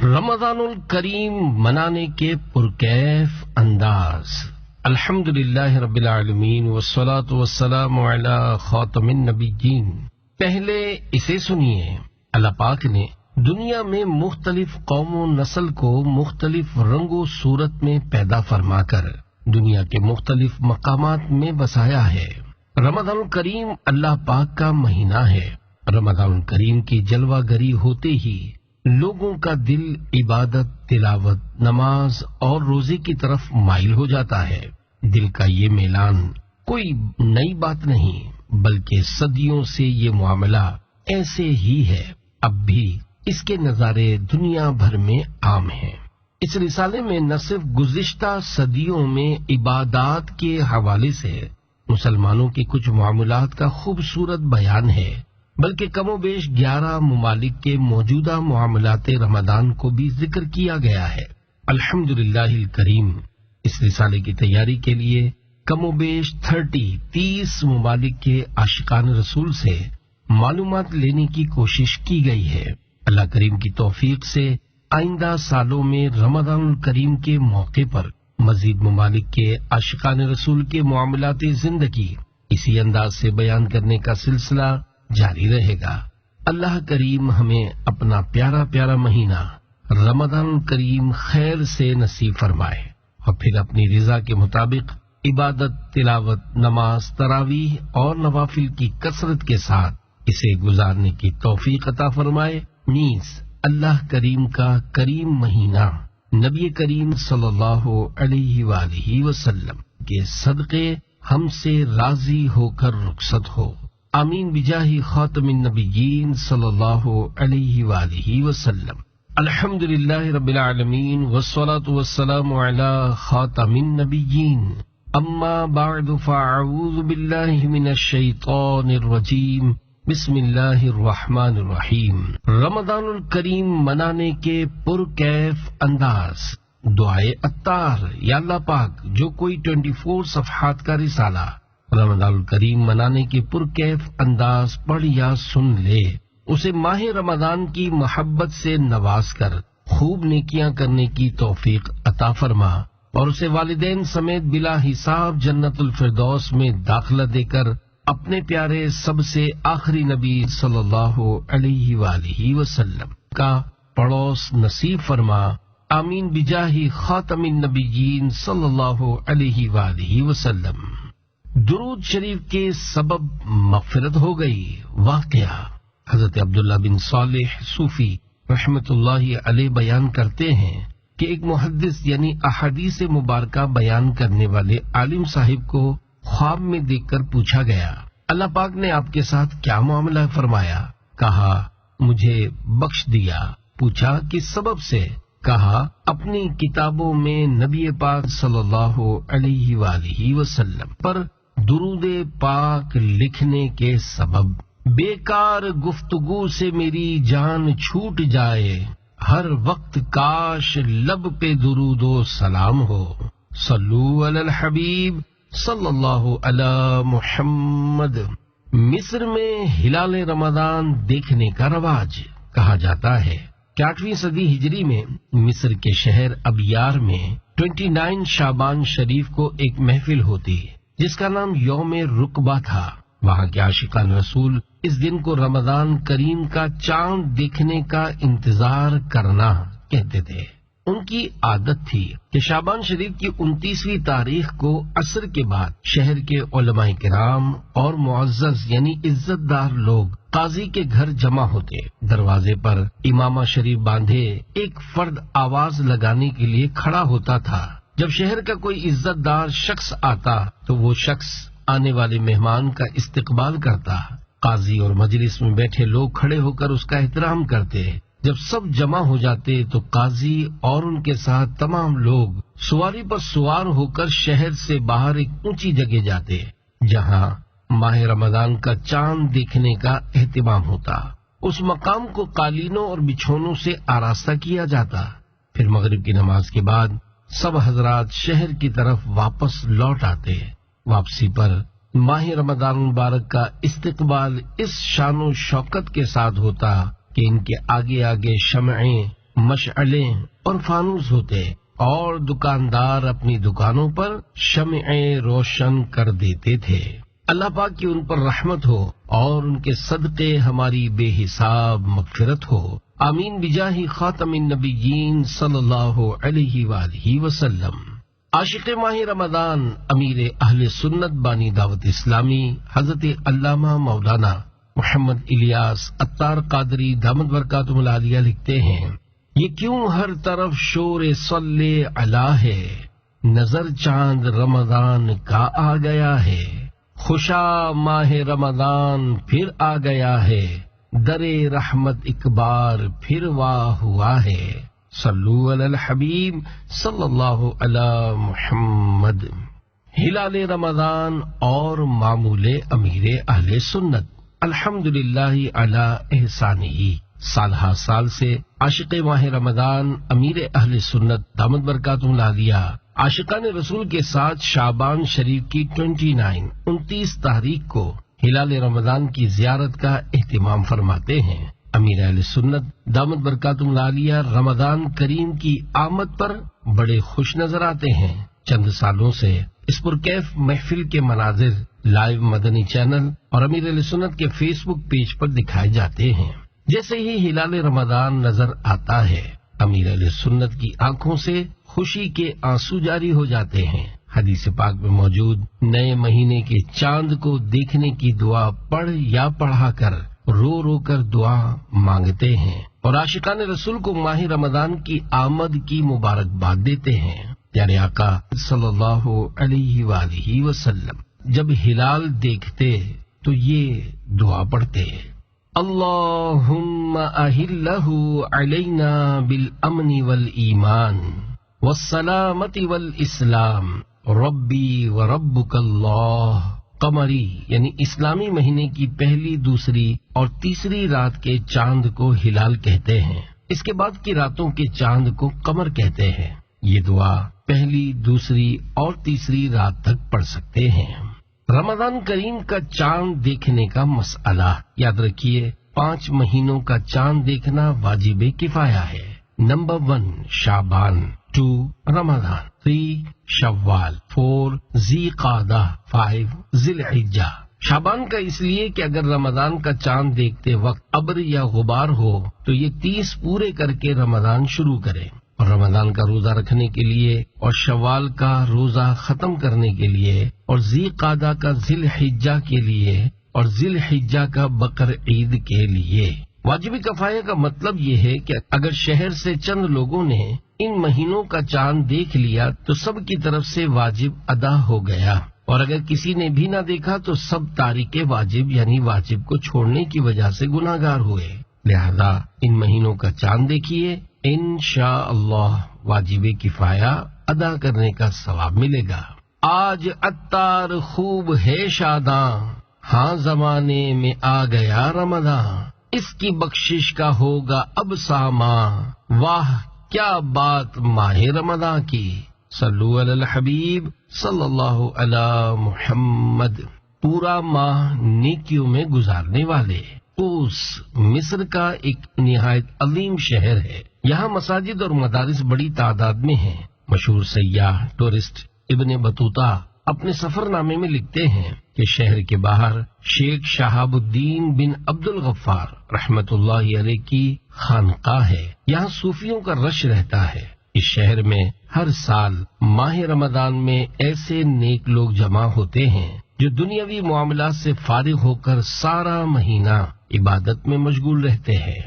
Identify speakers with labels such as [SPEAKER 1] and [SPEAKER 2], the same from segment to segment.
[SPEAKER 1] رمضان الکریم منانے کے پرکیف انداز۔ الحمدللہ رب العالمین والصلاة والسلام علی خاتم النبیین۔ پہلے اسے سنیے، اللہ پاک نے دنیا میں مختلف قوم و نسل کو مختلف رنگ و صورت میں پیدا فرما کر دنیا کے مختلف مقامات میں بسایا ہے۔ رمضان الکریم اللہ پاک کا مہینہ ہے۔ رمضان الکریم کی جلوہ گری ہوتے ہی لوگوں کا دل عبادت، تلاوت، نماز اور روزے کی طرف مائل ہو جاتا ہے۔ دل کا یہ میلان کوئی نئی بات نہیں، بلکہ صدیوں سے یہ معاملہ ایسے ہی ہے۔ اب بھی اس کے نظارے دنیا بھر میں عام ہیں۔ اس رسالے میں نہ صرف گزشتہ صدیوں میں عبادات کے حوالے سے مسلمانوں کے کچھ معاملات کا خوبصورت بیان ہے، بلکہ کم و بیش 11 ممالک کے موجودہ معاملات رمضان کو بھی ذکر کیا گیا ہے۔ الحمدللہ الکریم اس رسالے کی تیاری کے لیے کم و بیش 30 ممالک کے عاشقان رسول سے معلومات لینے کی کوشش کی گئی ہے۔ اللہ کریم کی توفیق سے آئندہ سالوں میں رمضان الکریم کے موقع پر مزید ممالک کے عاشقان رسول کے معاملات زندگی اسی انداز سے بیان کرنے کا سلسلہ جاری رہے گا۔ اللہ کریم ہمیں اپنا پیارا پیارا مہینہ رمضان الکریم خیر سے نصیب فرمائے اور پھر اپنی رضا کے مطابق عبادت، تلاوت، نماز، تراویح اور نوافل کی کثرت کے ساتھ اسے گزارنے کی توفیق عطا فرمائے۔ نیز اللہ کریم کا کریم مہینہ نبی کریم صلی اللہ علیہ وآلہ وسلم کے صدقے ہم سے راضی ہو کر رخصت ہو۔ آمین بجاہ خاتم النبیین صلی اللہ علیہ وآلہ وسلم۔ الحمدللہ رب العالمین والصلاة والسلام علی خاتم النبیین۔ اما بعد فاعوذ باللہ من الشیطان الرجیم۔ بسم اللہ الرحمن الرحیم۔ رمضان الکریم منانے کے پرکیف انداز۔ دعائے عطار، یا اللہ پاک جو کوئی 24 صفحات کا رسالہ رمضان الکریم منانے کے پرکیف انداز پڑھ یا سن لے، اسے ماہ رمضان کی محبت سے نواز کر خوب نیکیاں کرنے کی توفیق عطا فرما اور اسے والدین سمیت بلا حساب جنت الفردوس میں داخلہ دے کر اپنے پیارے سب سے آخری نبی صلی اللہ علیہ وآلہ وسلم کا پڑوس نصیب فرما۔ آمین بجاہ خاتم النبیین صلی اللہ علیہ وآلہ وسلم۔ درود شریف کے سبب مغفرت ہو گئی۔ واقعہ حضرت عبداللہ بن صالح صوفی رحمت اللہ علیہ بیان کرتے ہیں کہ ایک محدث یعنی احادیث مبارکہ بیان کرنے والے عالم صاحب کو خواب میں دیکھ کر پوچھا گیا، اللہ پاک نے آپ کے ساتھ کیا معاملہ فرمایا؟ کہا مجھے بخش دیا۔ پوچھا کس سبب سے؟ کہا اپنی کتابوں میں نبی پاک صلی اللہ علیہ وآلہ وسلم پر درود پاک لکھنے کے سبب۔ بیکار گفتگو سے میری جان چھوٹ جائے، ہر وقت کاش لب پہ درود و سلام ہو۔ صلو علی الحبیب صلی اللہ علی محمد۔ مصر میں ہلال رمضان دیکھنے کا رواج کہا جاتا ہے کہ 8ویں صدی ہجری میں مصر کے شہر ابیار میں 29 شعبان شریف کو ایک محفل ہوتی جس کا نام یوم رکبہ تھا۔ وہاں کے عاشقان رسول اس دن کو رمضان کریم کا چاند دیکھنے کا انتظار کرنا کہتے تھے۔ ان کی عادت تھی کہ شعبان شریف کی 29ویں تاریخ کو عصر کے بعد شہر کے علماء کرام اور معزز یعنی عزت دار لوگ قاضی کے گھر جمع ہوتے۔ دروازے پر امامہ شریف باندھے ایک فرد آواز لگانے کے لیے کھڑا ہوتا تھا۔ جب شہر کا کوئی عزت دار شخص آتا تو وہ شخص آنے والے مہمان کا استقبال کرتا۔ قاضی اور مجلس میں بیٹھے لوگ کھڑے ہو کر اس کا احترام کرتے۔ جب سب جمع ہو جاتے تو قاضی اور ان کے ساتھ تمام لوگ سواری پر سوار ہو کر شہر سے باہر ایک اونچی جگہ جاتے جہاں ماہ رمضان کا چاند دیکھنے کا اہتمام ہوتا۔ اس مقام کو قالینوں اور بچھونوں سے آراستہ کیا جاتا۔ پھر مغرب کی نماز کے بعد سب حضرات شہر کی طرف واپس لوٹ آتے۔ واپسی پر ماہ رمضان مبارک کا استقبال اس شان و شوکت کے ساتھ ہوتا کہ ان کے آگے آگے شمعیں مشعلیں اور فانوس ہوتے، اور دکاندار اپنی دکانوں پر شمعیں روشن کر دیتے تھے۔ اللہ پاک کی ان پر رحمت ہو اور ان کے صدقے ہماری بے حساب مغفرت ہو، آمین بجاہ خاتم النبیین صلی اللہ علیہ وآلہ وسلم۔ عاشق ماہ رمضان امیر اہل سنت بانی دعوت اسلامی حضرت علامہ مولانا محمد الیاس عطار قادری دامت برکاتہم العالیہ لکھتے ہیں، یہ کیوں ہر طرف شور صلی علی ہے، نظر چاند رمضان کا آ گیا ہے، خوشا ماہ رمضان پھر آ گیا ہے، در رحمت ایک بار پھر واہ ہوا ہے، صلو علی الحبیب صلی اللہ علی محمد۔ ہلال رمضان اور معمول امیر اہل سنت، الحمدللہ علی احسانہ۔ سال ہر سال سے عاشق ماہ رمضان امیر اہل سنت دامت برکاتہم العالیہ عاشقان رسول کے ساتھ شعبان شریف کی 29 تاریخ کو ہلال رمضان کی زیارت کا اہتمام فرماتے ہیں۔ امیر اہل سنت دامت برکاتہم العالیہ رمضان کریم کی آمد پر بڑے خوش نظر آتے ہیں۔ چند سالوں سے اس پرکیف محفل کے مناظر لائیو مدنی چینل اور امیر اہل سنت کے فیس بک پیج پر دکھائے جاتے ہیں۔ جیسے ہی ہلال رمضان نظر آتا ہے، امیر اہل سنت کی آنکھوں سے خوشی کے آنسو جاری ہو جاتے ہیں۔ حدیث پاک میں موجود نئے مہینے کے چاند کو دیکھنے کی دعا پڑھ یا پڑھا کر رو رو کر دعا مانگتے ہیں اور عاشقان رسول کو ماہ رمضان کی آمد کی مبارکباد دیتے ہیں۔ پیارے آقا صلی اللہ علیہ وآلہ وسلم جب ہلال دیکھتے تو یہ دعا پڑھتے، اللہم اہلہ علینا بالامن والایمان والسلامت والاسلام ربی وربک اللہ۔ قمری یعنی اسلامی مہینے کی پہلی، دوسری اور تیسری رات کے چاند کو ہلال کہتے ہیں، اس کے بعد کی راتوں کے چاند کو قمر کہتے ہیں۔ یہ دعا پہلی، دوسری اور تیسری رات تک پڑھ سکتے ہیں۔ رمضان کریم کا چاند دیکھنے کا مسئلہ یاد رکھیے، 5 مہینوں کا چاند دیکھنا واجب کفایہ ہے۔ نمبر 1 شعبان، 2 رمضان، 3 شوال، 4 ذی قعدہ، 5 ذی الحجہ۔ شعبان کا اس لیے کہ اگر رمضان کا چاند دیکھتے وقت ابر یا غبار ہو تو یہ 30 پورے کر کے رمضان شروع کرے، اور رمضان کا روزہ رکھنے کے لیے اور شوال کا روزہ ختم کرنے کے لیے اور ذی قعدہ کا ذی الحجہ کے لیے اور ذی الحجہ کا بقر عید کے لیے۔ واجب کفایہ کا مطلب یہ ہے کہ اگر شہر سے چند لوگوں نے ان مہینوں کا چاند دیکھ لیا تو سب کی طرف سے واجب ادا ہو گیا، اور اگر کسی نے بھی نہ دیکھا تو سب تارک واجب یعنی واجب کو چھوڑنے کی وجہ سے گناہگار ہوئے۔ لہذا ان مہینوں کا چاند دیکھیے، انشاءاللہ واجب کفایہ ادا کرنے کا ثواب ملے گا۔ آج عطار خوب ہے شاداں، ہاں زمانے میں آ گیا رمضان، اس کی بخشش کا ہوگا اب سامان، واہ کیا بات ماہ رمضان کی، صلو علی الحبیب صلی اللہ علی محمد۔ پورا ماہ نیکیوں میں گزارنے والے اوس مصر کا ایک نہایت عظیم شہر ہے۔ یہاں مساجد اور مدارس بڑی تعداد میں ہیں۔ مشہور سیاح ٹورسٹ ابن بطوطہ اپنے سفر نامے میں لکھتے ہیں کہ شہر کے باہر شیخ شہاب الدین بن عبد الغفار رحمت اللہ علیہ کی خانقاہ ہے، یہاں صوفیوں کا رش رہتا ہے۔ اس شہر میں ہر سال ماہ رمضان میں ایسے نیک لوگ جمع ہوتے ہیں جو دنیاوی معاملات سے فارغ ہو کر سارا مہینہ عبادت میں مشغول رہتے ہیں۔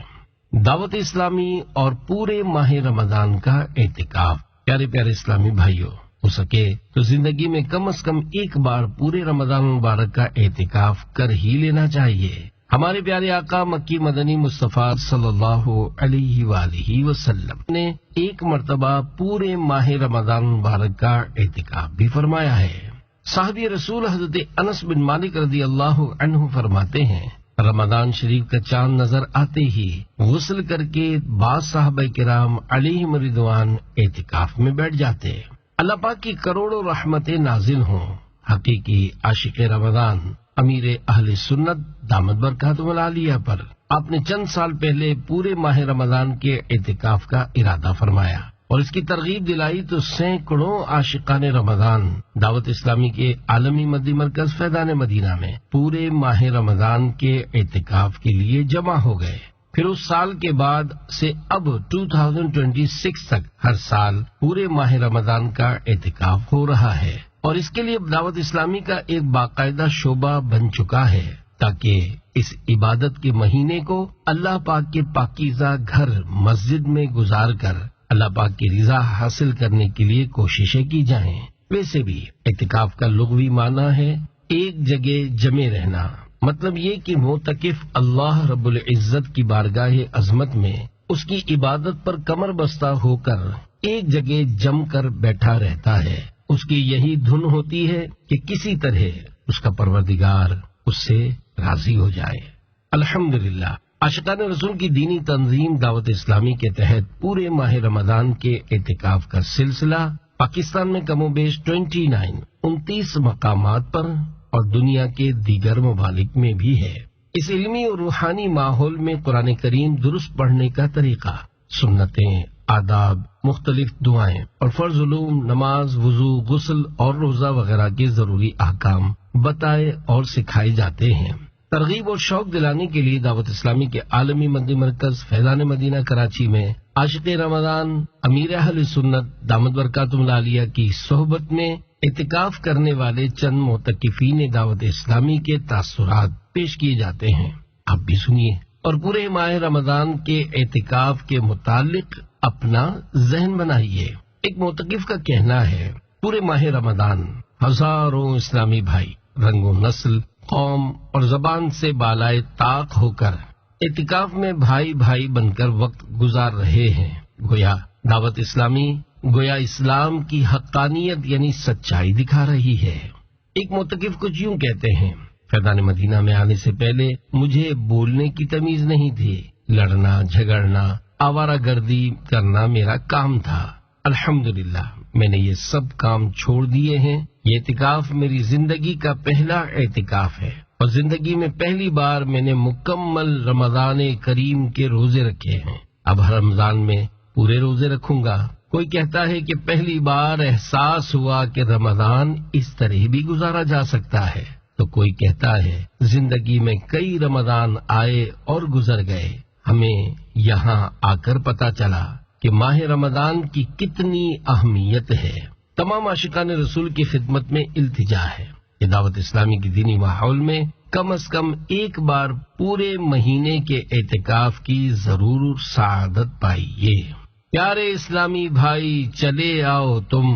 [SPEAKER 1] دعوت اسلامی اور پورے ماہ رمضان کا اعتکاف۔ پیارے پیارے اسلامی بھائیوں، ہو سکے تو زندگی میں کم از کم ایک بار پورے رمضان مبارک کا اعتکاف کر ہی لینا چاہیے۔ ہمارے پیارے آقا مکی مدنی مصطفیٰ صلی اللہ علیہ وآلہ وسلم نے ایک مرتبہ پورے ماہ رمضان مبارک کا اعتکاف بھی فرمایا ہے۔ صحابی رسول حضرت انس بن مالک رضی اللہ عنہ فرماتے ہیں، رمضان شریف کا چاند نظر آتے ہی غسل کر کے بعض صحابہ کرام علیہم رضوان اعتکاف میں بیٹھ جاتے۔ اللہ پاک کی کروڑوں رحمتیں نازل ہوں حقیقی عاشق رمضان امیر اہل سنت دامت برکاتہم العالیہ پر، آپ نے چند سال پہلے پورے ماہ رمضان کے اعتکاف کا ارادہ فرمایا اور اس کی ترغیب دلائی تو سینکڑوں عاشقان رمضان دعوت اسلامی کے عالمی مدی مرکز فیضان مدینہ میں پورے ماہ رمضان کے اعتکاف کے لیے جمع ہو گئے۔ پھر اس سال کے بعد سے اب 2026 تک ہر سال پورے ماہ رمضان کا اعتکاف ہو رہا ہے، اور اس کے لیے دعوت اسلامی کا ایک باقاعدہ شعبہ بن چکا ہے تاکہ اس عبادت کے مہینے کو اللہ پاک کے پاکیزہ گھر مسجد میں گزار کر اللہ پاک کی رضا حاصل کرنے کے لیے کوششیں کی جائیں۔ ویسے بھی اعتکاف کا لغوی معنی ہے ایک جگہ جمع رہنا، مطلب یہ کہ معتکف اللہ رب العزت کی بارگاہ عظمت میں اس کی عبادت پر کمر بستہ ہو کر ایک جگہ جم کر بیٹھا رہتا ہے۔ اس کی یہی دھن ہوتی ہے کہ کسی طرح اس کا پروردگار اس سے راضی ہو جائے۔ الحمدللہ عاشقان رسول کی دینی تنظیم دعوت اسلامی کے تحت پورے ماہ رمضان کے اعتکاف کا سلسلہ پاکستان میں کم و بیش 29 مقامات پر اور دنیا کے دیگر ممالک میں بھی ہے۔ اس علمی اور روحانی ماحول میں قرآن کریم درست پڑھنے کا طریقہ، سنتیں، آداب، مختلف دعائیں اور فرض علوم، نماز، وضو، غسل اور روزہ وغیرہ کے ضروری احکام بتائے اور سکھائے جاتے ہیں۔ ترغیب اور شوق دلانے کے لیے دعوت اسلامی کے عالمی مدی مرکز فیضان مدینہ کراچی میں عاشق رمضان امیر اہل سنت دامت برکاتہم العالیہ کی صحبت میں اعتکاف کرنے والے چند معتکفین دعوت اسلامی کے تاثرات پیش کیے جاتے ہیں، آپ بھی سنیے اور پورے ماہ رمضان کے اعتکاف کے متعلق اپنا ذہن بنائیے۔ ایک معتکف کا کہنا ہے پورے ماہ رمضان ہزاروں اسلامی بھائی رنگ و نسل، قوم اور زبان سے بالائے طاق ہو کر اعتکاف میں بھائی بھائی بن کر وقت گزار رہے ہیں۔ گویا دعوت اسلامی اسلام کی حقانیت یعنی سچائی دکھا رہی ہے۔ ایک معتکف کچھ یوں کہتے ہیں، فیضان مدینہ میں آنے سے پہلے مجھے بولنے کی تمیز نہیں تھی، لڑنا جھگڑنا آوارہ گردی کرنا میرا کام تھا۔ الحمدللہ میں نے یہ سب کام چھوڑ دیے ہیں۔ یہ اعتکاف میری زندگی کا پہلا اعتکاف ہے اور زندگی میں پہلی بار میں نے مکمل رمضان کریم کے روزے رکھے ہیں۔ اب ہر رمضان میں پورے روزے رکھوں گا۔ کوئی کہتا ہے کہ پہلی بار احساس ہوا کہ رمضان اس طرح بھی گزارا جا سکتا ہے، تو کوئی کہتا ہے زندگی میں کئی رمضان آئے اور گزر گئے، ہمیں یہاں آ کر پتہ چلا کہ ماہ رمضان کی کتنی اہمیت ہے۔ تمام عاشقان رسول کی خدمت میں التجا ہے کہ دعوت اسلامی کی دینی ماحول میں کم از کم ایک بار پورے مہینے کے اعتکاف کی ضرور سعادت پائیے۔ پیارے اسلامی بھائی چلے آؤ تم،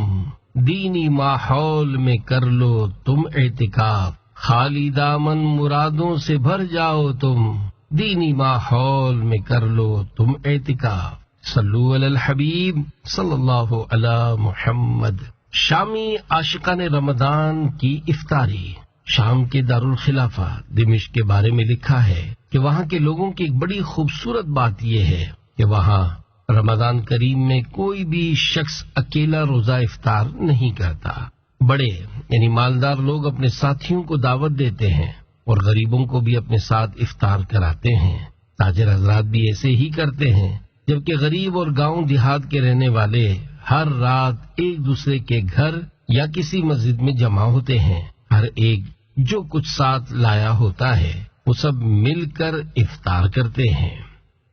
[SPEAKER 1] دینی ماحول میں کر لو تم اعتکاف، خالی دامن مرادوں سے بھر جاؤ تم، دینی ماحول میں کر لو تم اعتکاف۔ صلو علی الحبیب صلی اللہ علی محمد۔ شامی عاشقان رمضان کی افطاری۔ شام کے دارالخلافہ دمشق کے بارے میں لکھا ہے کہ وہاں کے لوگوں کی ایک بڑی خوبصورت بات یہ ہے کہ وہاں رمضان کریم میں کوئی بھی شخص اکیلا روزہ افطار نہیں کرتا۔ بڑے یعنی مالدار لوگ اپنے ساتھیوں کو دعوت دیتے ہیں اور غریبوں کو بھی اپنے ساتھ افطار کراتے ہیں۔ تاجر حضرات بھی ایسے ہی کرتے ہیں، جبکہ غریب اور گاؤں دیہات کے رہنے والے ہر رات ایک دوسرے کے گھر یا کسی مسجد میں جمع ہوتے ہیں۔ ہر ایک جو کچھ ساتھ لایا ہوتا ہے وہ سب مل کر افطار کرتے ہیں۔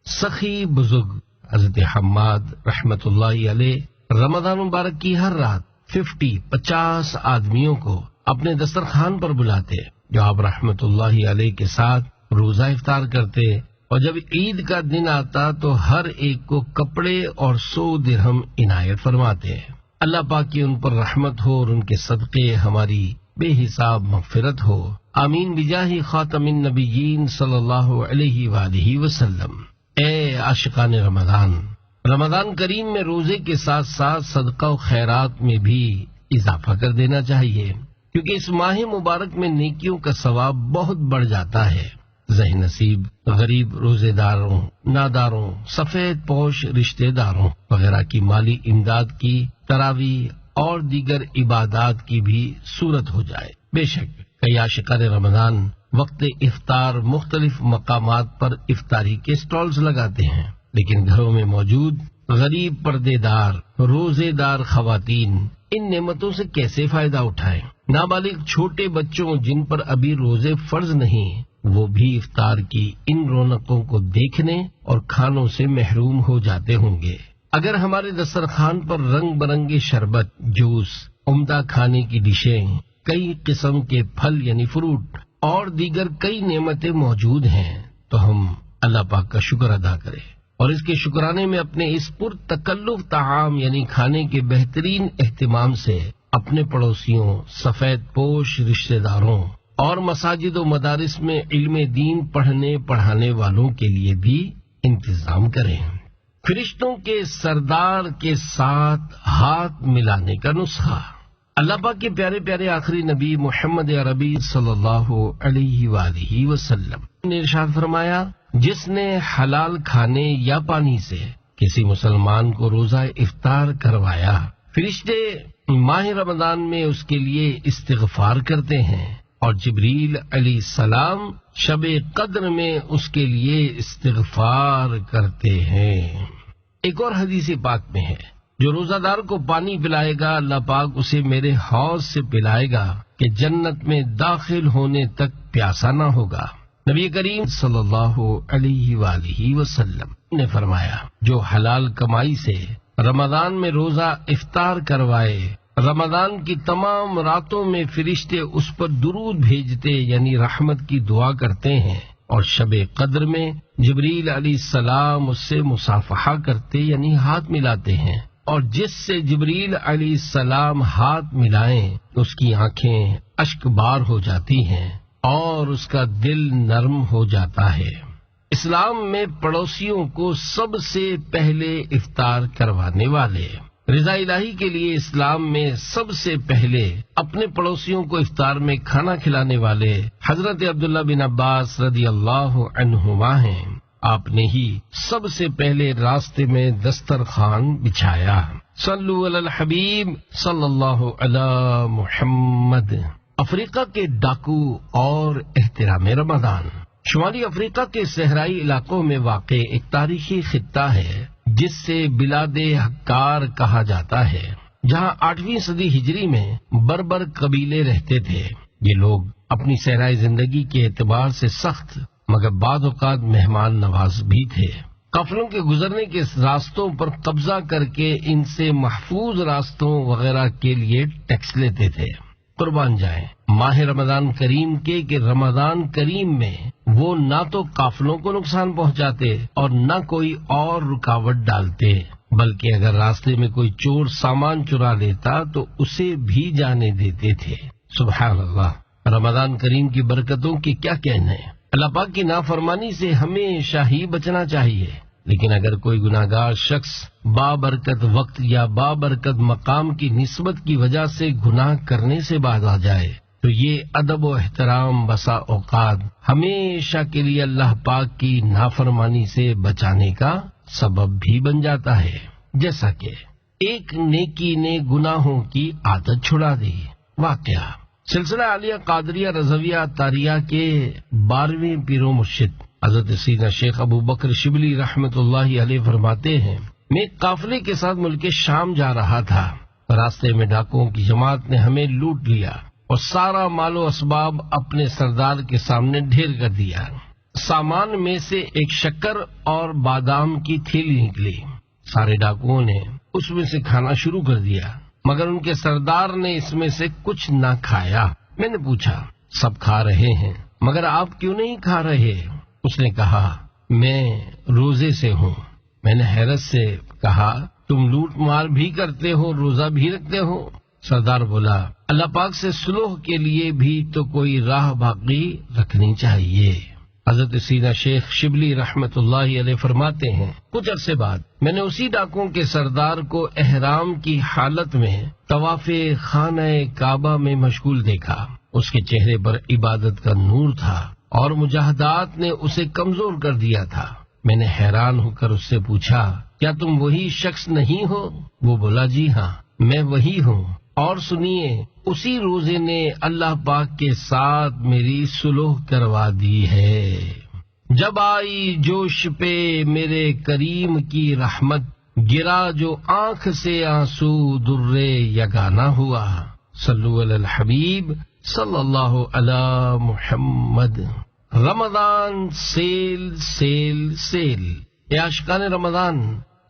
[SPEAKER 1] سخی بزرگ حضرت حماد رحمت اللہ علیہ رمضان مبارک کی ہر رات 50 آدمیوں کو اپنے دسترخوان پر بلاتے، جو آپ رحمت اللہ علیہ کے ساتھ روزہ افطار کرتے، اور جب عید کا دن آتا تو ہر ایک کو کپڑے اور 100 درہم عنایت فرماتے۔ اللہ پاک کی ان پر رحمت ہو اور ان کے صدقے ہماری بے حساب مغفرت ہو، آمین بجاہ خاتم النبیین صلی اللہ علیہ وآلہ وسلم۔ اے عاشقان رمضان، رمضان کریم میں روزے کے ساتھ ساتھ صدقہ و خیرات میں بھی اضافہ کر دینا چاہیے، کیونکہ اس ماہ مبارک میں نیکیوں کا ثواب بہت بڑھ جاتا ہے۔ ذہن نصیب غریب روزے داروں، ناداروں، سفید پوش رشتہ داروں وغیرہ کی مالی امداد کی، تراویح اور دیگر عبادات کی بھی صورت ہو جائے۔ بے شک کئی عاشقان رمضان وقت افطار مختلف مقامات پر افطاری کے سٹالز لگاتے ہیں، لیکن گھروں میں موجود غریب پردے دار روزے دار خواتین ان نعمتوں سے کیسے فائدہ اٹھائیں؟ نابالغ چھوٹے بچوں جن پر ابھی روزے فرض نہیں، وہ بھی افطار کی ان رونقوں کو دیکھنے اور کھانوں سے محروم ہو جاتے ہوں گے۔ اگر ہمارے دسترخوان پر رنگ برنگے شربت، جوس، عمدہ کھانے کی ڈشیں، کئی قسم کے پھل یعنی فروٹ اور دیگر کئی نعمتیں موجود ہیں، تو ہم اللہ پاک کا شکر ادا کریں اور اس کے شکرانے میں اپنے اس پرتکلف طعام یعنی کھانے کے بہترین اہتمام سے اپنے پڑوسیوں، سفید پوش رشتہ داروں اور مساجد و مدارس میں علم دین پڑھنے پڑھانے والوں کے لیے بھی انتظام کریں۔ فرشتوں کے سردار کے ساتھ ہاتھ ملانے کا نسخہ۔ اللہ پاک کے پیارے پیارے آخری نبی محمد عربی صلی اللہ علیہ وآلہ وسلم نے ارشاد فرمایا، جس نے حلال کھانے یا پانی سے کسی مسلمان کو روزہ افطار کروایا، فرشتے ماہ رمضان میں اس کے لیے استغفار کرتے ہیں اور جبریل علیہ السلام شب قدر میں اس کے لیے استغفار کرتے ہیں۔ ایک اور حدیث پاک میں ہے، جو روزہ دار کو پانی پلائے گا اللہ پاک اسے میرے حوض سے پلائے گا کہ جنت میں داخل ہونے تک پیاسا نہ ہوگا۔ نبی کریم صلی اللہ علیہ وآلہ وسلم نے فرمایا، جو حلال کمائی سے رمضان میں روزہ افطار کروائے، رمضان کی تمام راتوں میں فرشتے اس پر درود بھیجتے یعنی رحمت کی دعا کرتے ہیں، اور شب قدر میں جبریل علیہ السلام اس سے مصافحہ کرتے یعنی ہاتھ ملاتے ہیں، اور جس سے جبریل علیہ السلام ہاتھ ملائیں اس کی آنکھیں اشک بار ہو جاتی ہیں اور اس کا دل نرم ہو جاتا ہے۔ اسلام میں پڑوسیوں کو سب سے پہلے افطار کروانے والے، رضا الہی کے لیے اسلام میں سب سے پہلے اپنے پڑوسیوں کو افطار میں کھانا کھلانے والے حضرت عبداللہ بن عباس رضی اللہ عنہما ہیں۔ آپ نے ہی سب سے پہلے راستے میں دسترخوان بچھایا۔ صلو علی الحبیب صلی اللہ علی محمد۔ افریقہ کے ڈاکو اور احترام رمضان۔ شمالی افریقہ کے صحرائی علاقوں میں واقع ایک تاریخی خطہ ہے جس سے بلاد حکار کہا جاتا ہے، جہاں 8ویں صدی ہجری میں بربر قبیلے رہتے تھے۔ یہ لوگ اپنی صحرائی زندگی کے اعتبار سے سخت مگر بعض اوقات مہمان نواز بھی تھے۔ قافلوں کے گزرنے کے راستوں پر قبضہ کر کے ان سے محفوظ راستوں وغیرہ کے لیے ٹیکس لیتے تھے۔ قربان جائیں ماہ رمضان کریم کے کہ رمضان کریم میں وہ نہ تو قافلوں کو نقصان پہنچاتے اور نہ کوئی اور رکاوٹ ڈالتے، بلکہ اگر راستے میں کوئی چور سامان چرا لیتا تو اسے بھی جانے دیتے تھے۔ سبحان اللہ، رمضان کریم کی برکتوں کی کیا کہنا ہے۔ اللہ پاک کی نافرمانی سے ہمیشہ ہی بچنا چاہیے، لیکن اگر کوئی گناہگار شخص بابرکت وقت یا بابرکت مقام کی نسبت کی وجہ سے گناہ کرنے سے باز آ جائے تو یہ ادب و احترام بسا اوقات ہمیشہ کے لیے اللہ پاک کی نافرمانی سے بچانے کا سبب بھی بن جاتا ہے، جیسا کہ ایک نیکی نے گناہوں کی عادت چھڑا دی۔ واقعہ سلسلہ عالیہ قادریہ رضویہ طاریہ کے 12ویں پیر و مرشد حضرت سیدنا شیخ ابو بکر شبلی رحمت اللہ علیہ فرماتے ہیں، میں ایک قافلے کے ساتھ ملک شام جا رہا تھا، راستے میں ڈاکوؤں کی جماعت نے ہمیں لوٹ لیا اور سارا مال و اسباب اپنے سردار کے سامنے ڈھیر کر دیا۔ سامان میں سے ایک شکر اور بادام کی تھیلی نکلی۔ سارے ڈاکوؤں نے اس میں سے کھانا شروع کر دیا، مگر ان کے سردار نے اس میں سے کچھ نہ کھایا۔ میں نے پوچھا، سب کھا رہے ہیں مگر آپ کیوں نہیں کھا رہے؟ اس نے کہا، میں روزے سے ہوں۔ میں نے حیرت سے کہا، تم لوٹ مار بھی کرتے ہو، روزہ بھی رکھتے ہو؟ سردار بولا، اللہ پاک سے صلح کے لیے بھی تو کوئی راہ باقی رکھنی چاہیے۔ حضرت سیدنا شیخ شبلی رحمت اللہ علیہ فرماتے ہیں، کچھ عرصے بعد میں نے اسی ڈاکوں کے سردار کو احرام کی حالت میں طواف خانہ کعبہ میں مشغول دیکھا۔ اس کے چہرے پر عبادت کا نور تھا اور مجاہدات نے اسے کمزور کر دیا تھا۔ میں نے حیران ہو کر اس سے پوچھا، کیا تم وہی شخص نہیں ہو؟ وہ بولا، جی ہاں، میں وہی ہوں۔ اور سنیے اسی روزے نے اللہ پاک کے ساتھ میری صلح کروا دی ہے۔ جب آئی جوش پہ میرے کریم کی رحمت، گرا جو آنکھ سے آنسو درے یگانا ہوا۔ صلو علی الحبیب صلی اللہ علی محمد۔ رمضان سیل سیل سیل۔ اے عاشقان رمضان،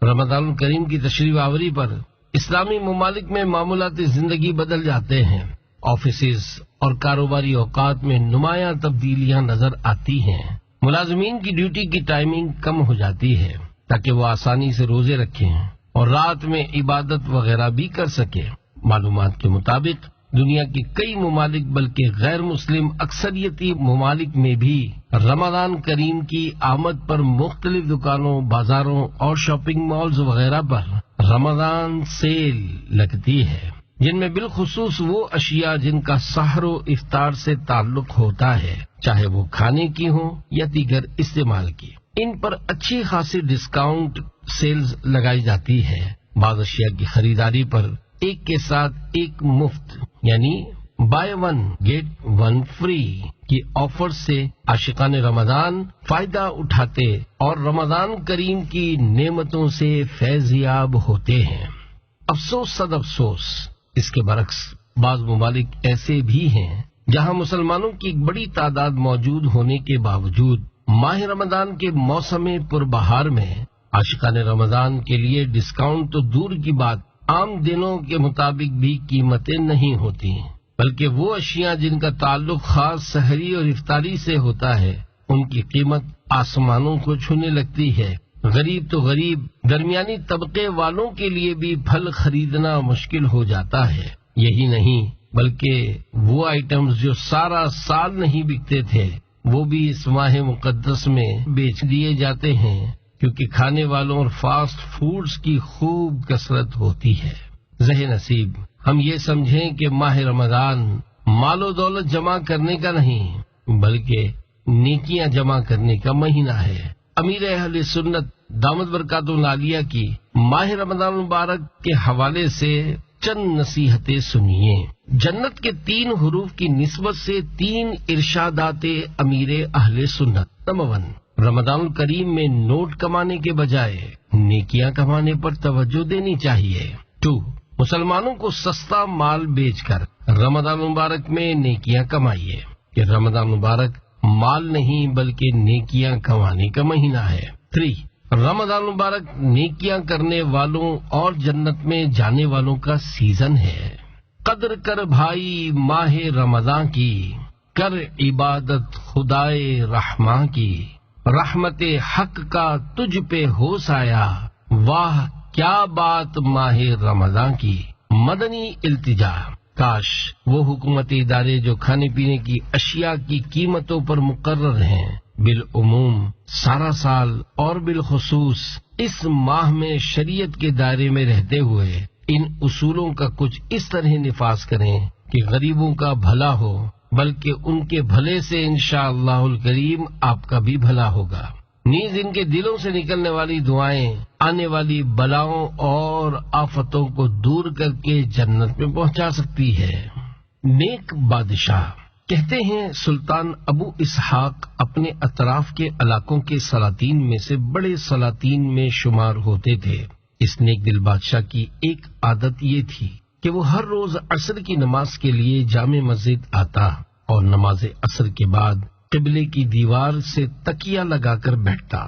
[SPEAKER 1] رمضان الکریم کی تشریف آوری پر اسلامی ممالک میں معمولات زندگی بدل جاتے ہیں۔ آفیسز اور کاروباری اوقات میں نمایاں تبدیلیاں نظر آتی ہیں۔ ملازمین کی ڈیوٹی کی ٹائمنگ کم ہو جاتی ہے تاکہ وہ آسانی سے روزے رکھیں اور رات میں عبادت وغیرہ بھی کر سکیں۔ معلومات کے مطابق دنیا کے کئی ممالک بلکہ غیر مسلم اکثریتی ممالک میں بھی رمضان کریم کی آمد پر مختلف دکانوں، بازاروں اور شاپنگ مالز وغیرہ پر رمضان سیل لگتی ہے، جن میں بالخصوص وہ اشیاء جن کا سحر و افطار سے تعلق ہوتا ہے، چاہے وہ کھانے کی ہوں یا دیگر استعمال کی، ان پر اچھی خاصی ڈسکاؤنٹ سیلز لگائی جاتی ہے۔ بعض اشیاء کی خریداری پر ایک کے ساتھ ایک مفت یعنی buy one get one free کی آفر سے عاشقان رمضان فائدہ اٹھاتے اور رمضان کریم کی نعمتوں سے فیض یاب ہوتے ہیں۔ افسوس صد افسوس، اس کے برعکس بعض ممالک ایسے بھی ہیں جہاں مسلمانوں کی ایک بڑی تعداد موجود ہونے کے باوجود ماہ رمضان کے موسم پربہار میں عاشقان رمضان کے لیے ڈسکاؤنٹ تو دور کی بات، عام دنوں کے مطابق بھی قیمتیں نہیں ہوتی، بلکہ وہ اشیاء جن کا تعلق خاص سحری اور افطاری سے ہوتا ہے ان کی قیمت آسمانوں کو چھونے لگتی ہے۔ غریب تو غریب، درمیانی طبقے والوں کے لیے بھی پھل خریدنا مشکل ہو جاتا ہے۔ یہی نہیں بلکہ وہ آئٹمز جو سارا سال نہیں بکتے تھے وہ بھی اس ماہ مقدس میں بیچ دیے جاتے ہیں، کیونکہ کھانے والوں اور فاسٹ فوڈز کی خوب کثرت ہوتی ہے۔ ذہن نصیب، ہم یہ سمجھیں کہ ماہ رمضان مال و دولت جمع کرنے کا نہیں بلکہ نیکیاں جمع کرنے کا مہینہ ہے۔ امیر اہل سنت دامت برکاتہ العالیہ کی ماہ رمضان مبارک کے حوالے سے چند نصیحتیں سنیے۔ جنت کے 3 حروف کی نسبت سے 3 ارشادات امیر اہل سنت۔ نمبر 1، رمضان الکریم میں نوٹ کمانے کے بجائے نیکیاں کمانے پر توجہ دینی چاہیے۔ 2، مسلمانوں کو سستا مال بیچ کر رمضان مبارک میں نیکیاں کمائیے، کہ رمضان مبارک مال نہیں بلکہ نیکیاں کمانے کا مہینہ ہے۔ 3، رمضان مبارک نیکیاں کرنے والوں اور جنت میں جانے والوں کا سیزن ہے۔ قدر کر بھائی ماہ رمضان کی، کر عبادت خدائے رحماں کی، رحمت حق کا تجھ پہ ہو سایہ، واہ کیا بات ماہ رمضان کی۔ مدنی التجا، کاش وہ حکومتی ادارے جو کھانے پینے کی اشیاء کی قیمتوں پر مقرر ہیں بالعموم سارا سال اور بالخصوص اس ماہ میں شریعت کے دائرے میں رہتے ہوئے ان اصولوں کا کچھ اس طرح نفاذ کریں کہ غریبوں کا بھلا ہو، بلکہ ان کے بھلے سے انشاءاللہ الکریم آپ کا بھی بھلا ہوگا۔ نیز ان کے دلوں سے نکلنے والی دعائیں آنے والی بلاؤں اور آفتوں کو دور کر کے جنت میں پہنچا سکتی ہے۔ نیک بادشاہ، کہتے ہیں سلطان ابو اسحاق اپنے اطراف کے علاقوں کے سلاطین میں سے بڑے سلاطین میں شمار ہوتے تھے۔ اس نیک دل بادشاہ کی ایک عادت یہ تھی کہ وہ ہر روز عصر کی نماز کے لیے جامع مسجد آتا اور نماز عصر کے بعد قبلے کی دیوار سے تکیہ لگا کر بیٹھتا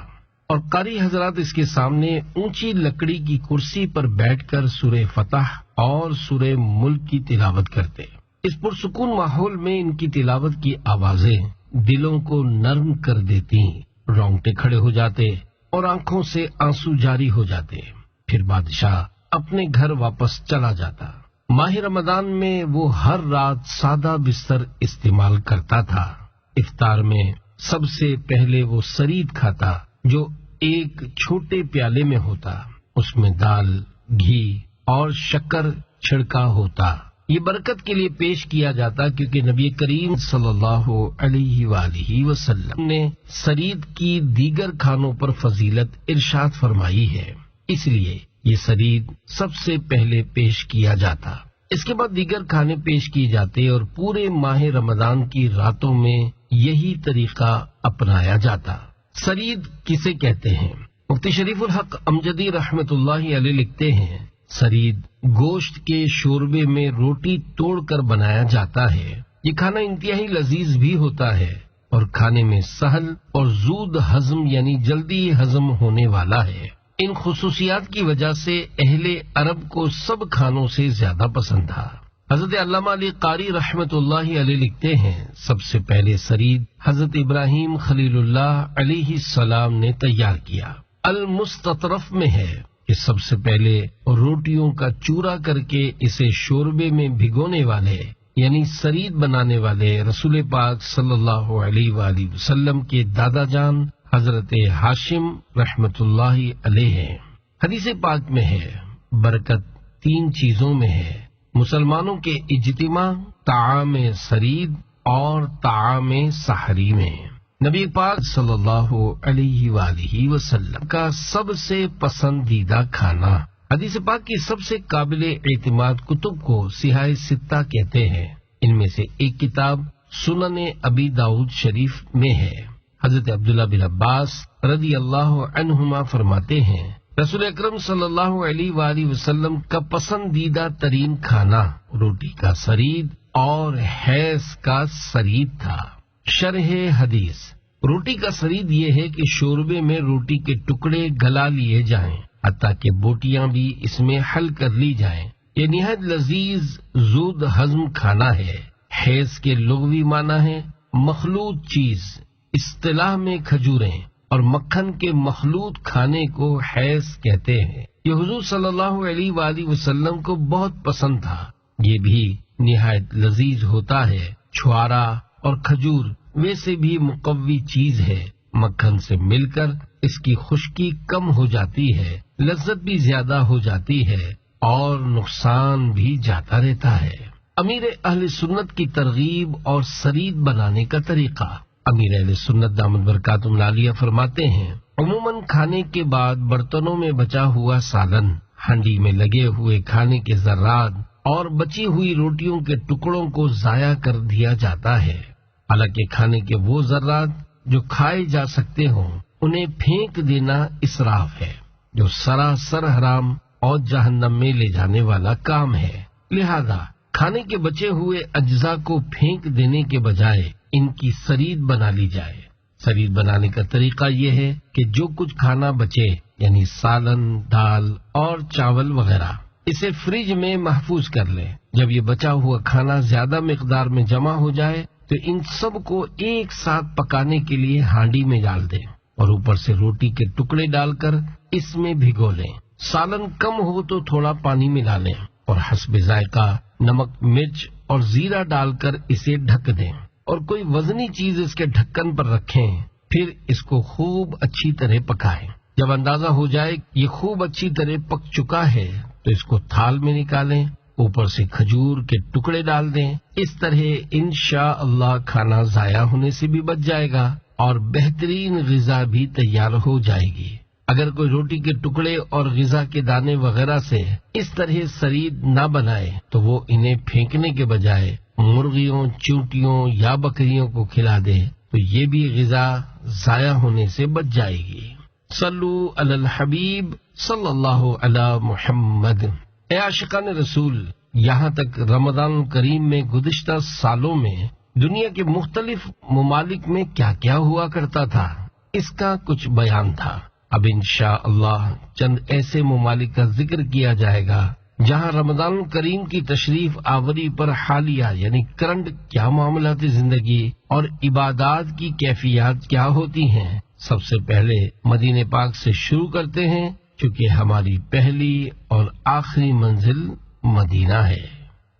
[SPEAKER 1] اور قاری حضرات اس کے سامنے اونچی لکڑی کی کرسی پر بیٹھ کر سورہ فتح اور سورہ ملک کی تلاوت کرتے۔ اس پرسکون ماحول میں ان کی تلاوت کی آوازیں دلوں کو نرم کر دیتی، رونگٹے کھڑے ہو جاتے اور آنکھوں سے آنسو جاری ہو جاتے۔ پھر بادشاہ اپنے گھر واپس چلا جاتا۔ ماہ رمضان میں وہ ہر رات سادہ بستر استعمال کرتا تھا۔ افطار میں سب سے پہلے وہ سرید کھاتا جو ایک چھوٹے پیالے میں ہوتا، اس میں دال، گھی اور شکر چھڑکا ہوتا۔ یہ برکت کے لیے پیش کیا جاتا کیونکہ نبی کریم صلی اللہ علیہ وآلہ وسلم نے سرید کی دیگر کھانوں پر فضیلت ارشاد فرمائی ہے، اس لیے یہ سرید سب سے پہلے پیش کیا جاتا۔ اس کے بعد دیگر کھانے پیش کیے جاتے اور پورے ماہ رمضان کی راتوں میں یہی طریقہ اپنایا جاتا۔ سرید کسے کہتے ہیں؟ مفتی شریف الحق امجدی رحمت اللہ علیہ لکھتے ہیں، سرید گوشت کے شوربے میں روٹی توڑ کر بنایا جاتا ہے۔ یہ کھانا انتہائی لذیذ بھی ہوتا ہے اور کھانے میں سہل اور زود ہضم یعنی جلدی ہضم ہونے والا ہے۔ ان خصوصیات کی وجہ سے اہل عرب کو سب کھانوں سے زیادہ پسند تھا۔ حضرت علامہ علی قاری رحمت اللہ علیہ لکھتے ہیں، سب سے پہلے سرید حضرت ابراہیم خلیل اللہ علیہ السلام نے تیار کیا۔ المستطرف میں ہے کہ سب سے پہلے روٹیوں کا چورا کر کے اسے شوربے میں بھگونے والے یعنی سرید بنانے والے رسول پاک صلی اللہ علیہ وآلہ وسلم کے دادا جان حضرت ہاشم رحمت اللہ علیہ ہیں۔ حدیث پاک میں ہے، برکت 3 چیزوں میں ہے، مسلمانوں کے اجتماع، طعام سرید اور طعام سحری میں۔ نبی پاک صلی اللہ علیہ وآلہ وسلم کا سب سے پسندیدہ کھانا۔ حدیث پاک کی سب سے قابل اعتماد کتب کو سیاہ ستہ کہتے ہیں۔ ان میں سے ایک کتاب سنن ابی داؤد شریف میں ہے۔ حضرت عبداللہ بن عباس رضی اللہ عنہما فرماتے ہیں، رسول اکرم صلی اللہ علیہ وآلہ وسلم کا پسندیدہ ترین کھانا روٹی کا سرید اور حیض کا سرید تھا۔ شرح حدیث، روٹی کا سرید یہ ہے کہ شوربے میں روٹی کے ٹکڑے گلا لیے جائیں حتیٰ کہ بوٹیاں بھی اس میں حل کر لی جائیں۔ یہ نہایت لذیذ زود ہضم کھانا ہے۔ حیض کے لغوی معنی ہے مخلوط چیز، اصطلاح میں کھجوریں اور مکھن کے مخلوط کھانے کو حیض کہتے ہیں۔ یہ حضور صلی اللہ علیہ وآلہ وسلم کو بہت پسند تھا۔ یہ بھی نہایت لذیذ ہوتا ہے۔ چھوارا اور کھجور ویسے بھی مقوی چیز ہے، مکھن سے مل کر اس کی خشکی کم ہو جاتی ہے، لذت بھی زیادہ ہو جاتی ہے اور نقصان بھی جاتا رہتا ہے۔ امیر اہل سنت کی ترغیب اور سرید بنانے کا طریقہ۔ امیر اہل سنت دامت برکاتہم العالیہ فرماتے ہیں، عموماً کھانے کے بعد برتنوں میں بچا ہوا سالن، ہانڈی میں لگے ہوئے کھانے کے ذرات اور بچی ہوئی روٹیوں کے ٹکڑوں کو ضائع کر دیا جاتا ہے۔ حالانکہ کھانے کے وہ ذرات جو کھائے جا سکتے ہوں انہیں پھینک دینا اسراف ہے، جو سراسر حرام اور جہنم میں لے جانے والا کام ہے۔ لہذا کھانے کے بچے ہوئے اجزاء کو پھینک دینے کے بجائے ان کی سرید بنا لی جائے۔ سرید بنانے کا طریقہ یہ ہے کہ جو کچھ کھانا بچے یعنی سالن، دال اور چاول وغیرہ، اسے فریج میں محفوظ کر لیں۔ جب یہ بچا ہوا کھانا زیادہ مقدار میں جمع ہو جائے تو ان سب کو ایک ساتھ پکانے کے لیے ہانڈی میں ڈال دیں اور اوپر سے روٹی کے ٹکڑے ڈال کر اس میں بھگو لیں۔ سالن کم ہو تو تھوڑا پانی ملا لیں اور حسب ذائقہ نمک، مرچ اور زیرہ ڈال کر اسے ڈھک دیں اور کوئی وزنی چیز اس کے ڈھکن پر رکھیں۔ پھر اس کو خوب اچھی طرح پکائیں۔ جب اندازہ ہو جائے یہ خوب اچھی طرح پک چکا ہے تو اس کو تھال میں نکالیں، اوپر سے کھجور کے ٹکڑے ڈال دیں۔ اس طرح انشاءاللہ کھانا ضائع ہونے سے بھی بچ جائے گا اور بہترین غذا بھی تیار ہو جائے گی۔ اگر کوئی روٹی کے ٹکڑے اور غذا کے دانے وغیرہ سے اس طرح سرید نہ بنائے تو وہ انہیں پھینکنے کے بجائے مرغیوں، چونٹیوں یا بکریوں کو کھلا دے تو یہ بھی غذا ضائع ہونے سے بچ جائے گی۔ صلو علی الحبیب صلی اللہ علی محمد۔ اے عاشقان رسول، یہاں تک رمضان الکریم میں گزشتہ سالوں میں دنیا کے مختلف ممالک میں کیا کیا ہوا کرتا تھا، اس کا کچھ بیان تھا۔ اب انشاءاللہ چند ایسے ممالک کا ذکر کیا جائے گا جہاں رمضان الکریم کی تشریف آوری پر حالیہ یعنی کرنٹ کیا معاملات زندگی اور عبادات کی کیفیات کیا ہوتی ہیں۔ سب سے پہلے مدینہ پاک سے شروع کرتے ہیں، چونکہ ہماری پہلی اور آخری منزل مدینہ ہے۔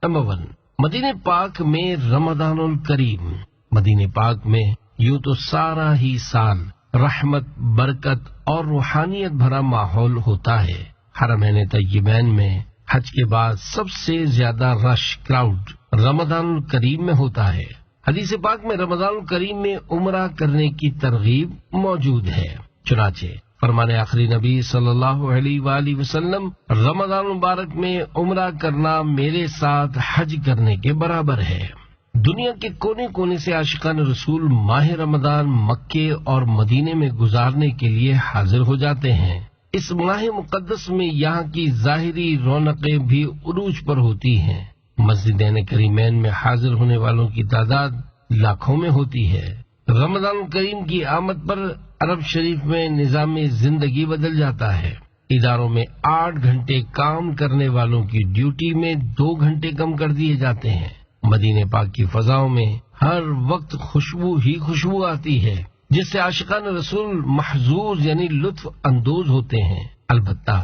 [SPEAKER 1] نمبر 1، مدینہ پاک میں رمضان الکریم۔ مدینہ پاک میں یوں تو سارا ہی سال رحمت، برکت اور روحانیت بھرا ماحول ہوتا ہے۔ حرمین طیبین میں حج کے بعد سب سے زیادہ رش کراؤڈ رمضان الکریم میں ہوتا ہے۔ حدیث پاک میں رمضان الکریم میں عمرہ کرنے کی ترغیب موجود ہے۔ چنانچہ فرمانے آخری نبی صلی اللہ علیہ وآلہ وسلم، رمضان مبارک میں عمرہ کرنا میرے ساتھ حج کرنے کے برابر ہے۔ دنیا کے کونے کونے سے عاشقان رسول ماہ رمضان مکے اور مدینے میں گزارنے کے لیے حاضر ہو جاتے ہیں۔ اس ماہ مقدس میں یہاں کی ظاہری رونقیں بھی عروج پر ہوتی ہیں۔ مسجدین کریمین میں حاضر ہونے والوں کی تعداد لاکھوں میں ہوتی ہے۔ رمضان کریم کی آمد پر عرب شریف میں نظام زندگی بدل جاتا ہے۔ اداروں میں 8 گھنٹے کام کرنے والوں کی ڈیوٹی میں 2 گھنٹے کم کر دیے جاتے ہیں۔ مدینہ پاک کی فضاؤں میں ہر وقت خوشبو ہی خوشبو آتی ہے، جس سے عاشقان رسول محظوظ یعنی لطف اندوز ہوتے ہیں۔ البتہ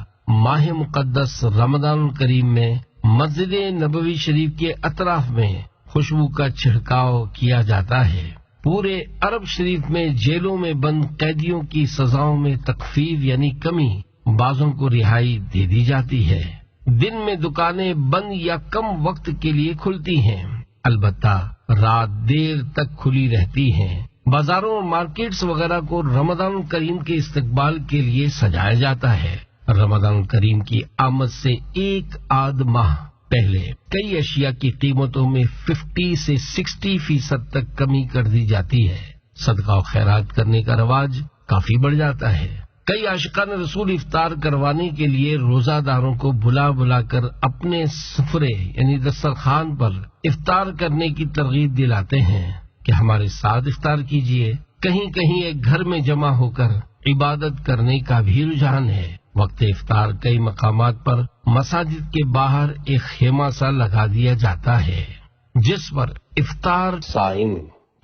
[SPEAKER 1] ماہ مقدس رمضان الکریم میں مسجد نبوی شریف کے اطراف میں خوشبو کا چھڑکاؤ کیا جاتا ہے۔ پورے عرب شریف میں جیلوں میں بند قیدیوں کی سزاؤں میں تخفیف یعنی کمی، بعضوں کو رہائی دے دی جاتی ہے۔ دن میں دکانیں بند یا کم وقت کے لیے کھلتی ہیں، البتہ رات دیر تک کھلی رہتی ہیں۔ بازاروں اور مارکیٹس وغیرہ کو رمضان کریم کے استقبال کے لیے سجایا جاتا ہے۔ رمضان کریم کی آمد سے 1 آدھ ماہ پہلے کئی اشیاء کی قیمتوں میں 50 سے 60% تک کمی کر دی جاتی ہے۔ صدقہ و خیرات کرنے کا رواج کافی بڑھ جاتا ہے۔ کئی عاشقان رسول افطار کروانے کے لیے روزہ داروں کو بلا بلا کر اپنے سفرے یعنی دسترخوان پر افطار کرنے کی ترغیب دلاتے ہیں کہ ہمارے ساتھ افطار کیجیے۔ کہیں کہیں ایک گھر میں جمع ہو کر عبادت کرنے کا بھی رجحان ہے۔ وقت افطار کئی مقامات پر مساجد کے باہر ایک خیمہ سا لگا دیا جاتا ہے، جس پر افطار صائم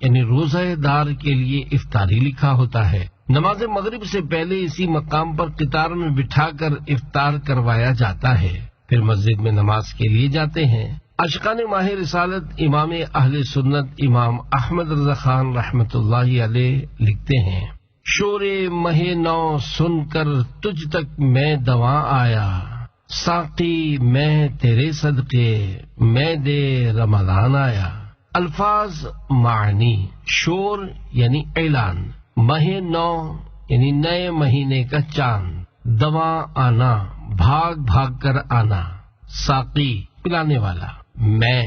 [SPEAKER 1] یعنی روزہ دار کے لیے افطاری لکھا ہوتا ہے۔ نماز مغرب سے پہلے اسی مقام پر قطار میں بٹھا کر افطار کروایا جاتا ہے، پھر مسجد میں نماز کے لیے جاتے ہیں۔ عاشقان ماہ رسالت امام اہل سنت امام احمد رضا خان رحمۃ اللہ علیہ لکھتے ہیں، شور مہ نو سن کر تجھ تک میں دواں آیا، ساقی میں تیرے صدقے میں دے رمضان آیا۔ الفاظ معنی، شور یعنی اعلان، مہ نو یعنی نئے مہینے کا چاند، دواں آنا بھاگ بھاگ کر آنا، ساقی پلانے والا، میں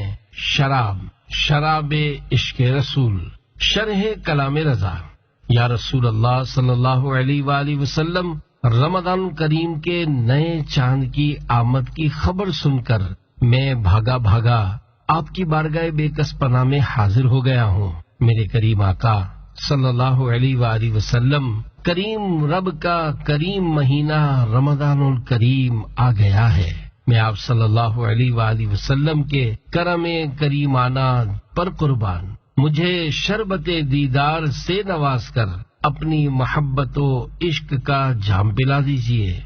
[SPEAKER 1] شراب شراب عشق رسول، شرح کلام رضا۔ یا رسول اللہ صلی اللہ علیہ وآلہ وسلم، رمضان کریم کے نئے چاند کی آمد کی خبر سن کر میں بھاگا بھاگا آپ کی بارگاہ بے کس پناہ میں حاضر ہو گیا ہوں۔ میرے کریم آقا صلی اللہ علیہ وآلہ وسلم، کریم رب کا کریم مہینہ رمضان الکریم آ گیا ہے۔ میں آپ صلی اللہ علیہ وآلہ وسلم کے کرم کریمانہ پر قربان، مجھے شربت دیدار سے نواز کر اپنی محبت و عشق کا جام پلا دیجیے۔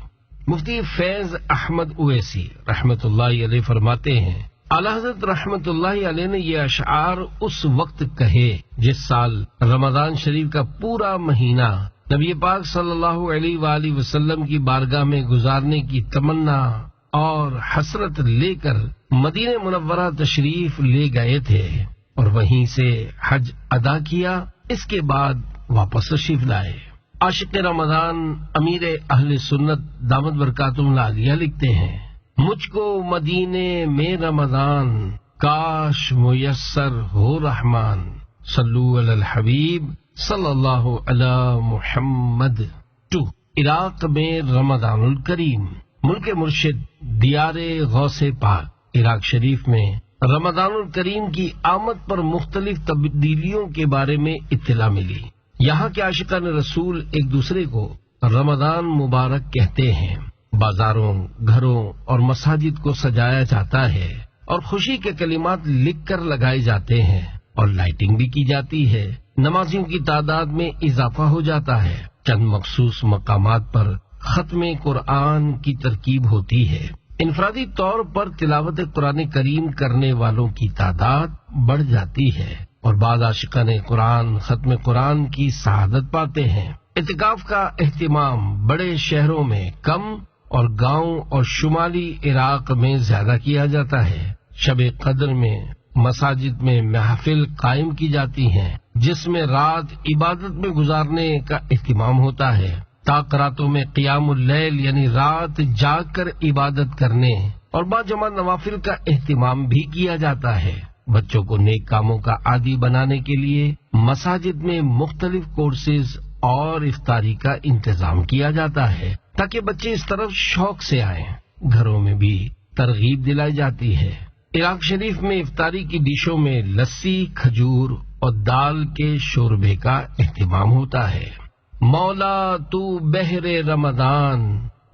[SPEAKER 1] مفتی فیض احمد اویسی رحمت اللہ علیہ فرماتے ہیں، اعلی حضرت رحمت اللہ علیہ نے یہ اشعار اس وقت کہے جس سال رمضان شریف کا پورا مہینہ نبی پاک صلی اللہ علیہ وآلہ وسلم کی بارگاہ میں گزارنے کی تمنا اور حسرت لے کر مدینہ منورہ تشریف لے گئے تھے اور وہیں سے حج ادا کیا، اس کے بعد واپس تشریف لائے۔ عاشق رمضان امیر اہل سنت دامت برکاتہم العالیہ لکھتے ہیں، مجھ کو مدینے میں رمضان کاش میسر ہو رحمان، صلو علی الحبیب صلی اللہ علی محمد۔ 2 عراق میں رمضان الکریم، ملک مرشد دیار غوث پاک عراق شریف میں رمضان الکریم کی آمد پر مختلف تبدیلیوں کے بارے میں اطلاع ملی۔ یہاں کے عاشقان رسول ایک دوسرے کو رمضان مبارک کہتے ہیں۔ بازاروں، گھروں اور مساجد کو سجایا جاتا ہے اور خوشی کے کلمات لکھ کر لگائے جاتے ہیں اور لائٹنگ بھی کی جاتی ہے۔ نمازیوں کی تعداد میں اضافہ ہو جاتا ہے۔ چند مخصوص مقامات پر ختم قرآن کی ترکیب ہوتی ہے۔ انفرادی طور پر تلاوت قرآن کریم کرنے والوں کی تعداد بڑھ جاتی ہے اور بعض عاشقان قرآن ختم قرآن کی سعادت پاتے ہیں۔ اعتکاف کا اہتمام بڑے شہروں میں کم اور گاؤں اور شمالی عراق میں زیادہ کیا جاتا ہے۔ شب قدر میں مساجد میں محفل قائم کی جاتی ہیں جس میں رات عبادت میں گزارنے کا اہتمام ہوتا ہے۔ تاکراتوں میں قیام اللیل یعنی رات جاگ کر عبادت کرنے اور باجماعت نوافل کا اہتمام بھی کیا جاتا ہے۔ بچوں کو نیک کاموں کا عادی بنانے کے لیے مساجد میں مختلف کورسز اور افطاری کا انتظام کیا جاتا ہے تاکہ بچے اس طرف شوق سے آئیں۔ گھروں میں بھی ترغیب دلائی جاتی ہے۔ عراق شریف میں افطاری کی ڈشوں میں لسی، کھجور اور دال کے شوربے کا اہتمام ہوتا ہے۔ مولا تو بہر رمضان،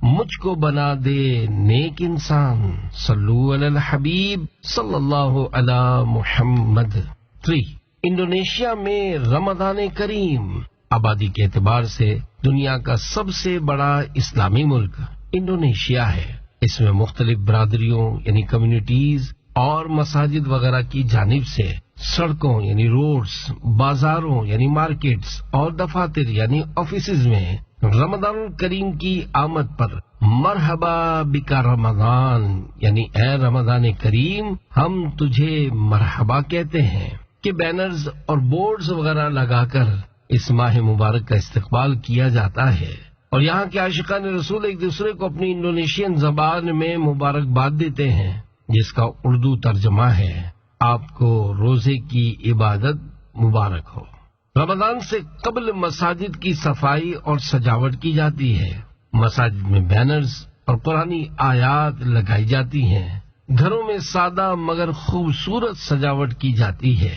[SPEAKER 1] مجھ کو بنا دے نیک انسان، صلو علی الحبیب صلی اللہ علی محمد۔ 3. انڈونیشیا میں رمضان کریم آبادی کے اعتبار سے دنیا کا سب سے بڑا اسلامی ملک انڈونیشیا ہے۔ اس میں مختلف برادریوں یعنی کمیونٹیز اور مساجد وغیرہ کی جانب سے سڑکوں یعنی روڈز، بازاروں یعنی مارکیٹس اور دفاتر یعنی آفیسز میں رمضان الکریم کی آمد پر مرحبا بکا رمضان یعنی اے رمضان کریم ہم تجھے مرحبا کہتے ہیں کہ بینرز اور بورڈز وغیرہ لگا کر اس ماہ مبارک کا استقبال کیا جاتا ہے، اور یہاں کے عاشقان رسول ایک دوسرے کو اپنی انڈونیشین زبان میں مبارکباد دیتے ہیں، جس کا اردو ترجمہ ہے آپ کو روزے کی عبادت مبارک ہو۔ رمضان سے قبل مساجد کی صفائی اور سجاوٹ کی جاتی ہے، مساجد میں بینرز اور قرآنی آیات لگائی جاتی ہیں، گھروں میں سادہ مگر خوبصورت سجاوٹ کی جاتی ہے۔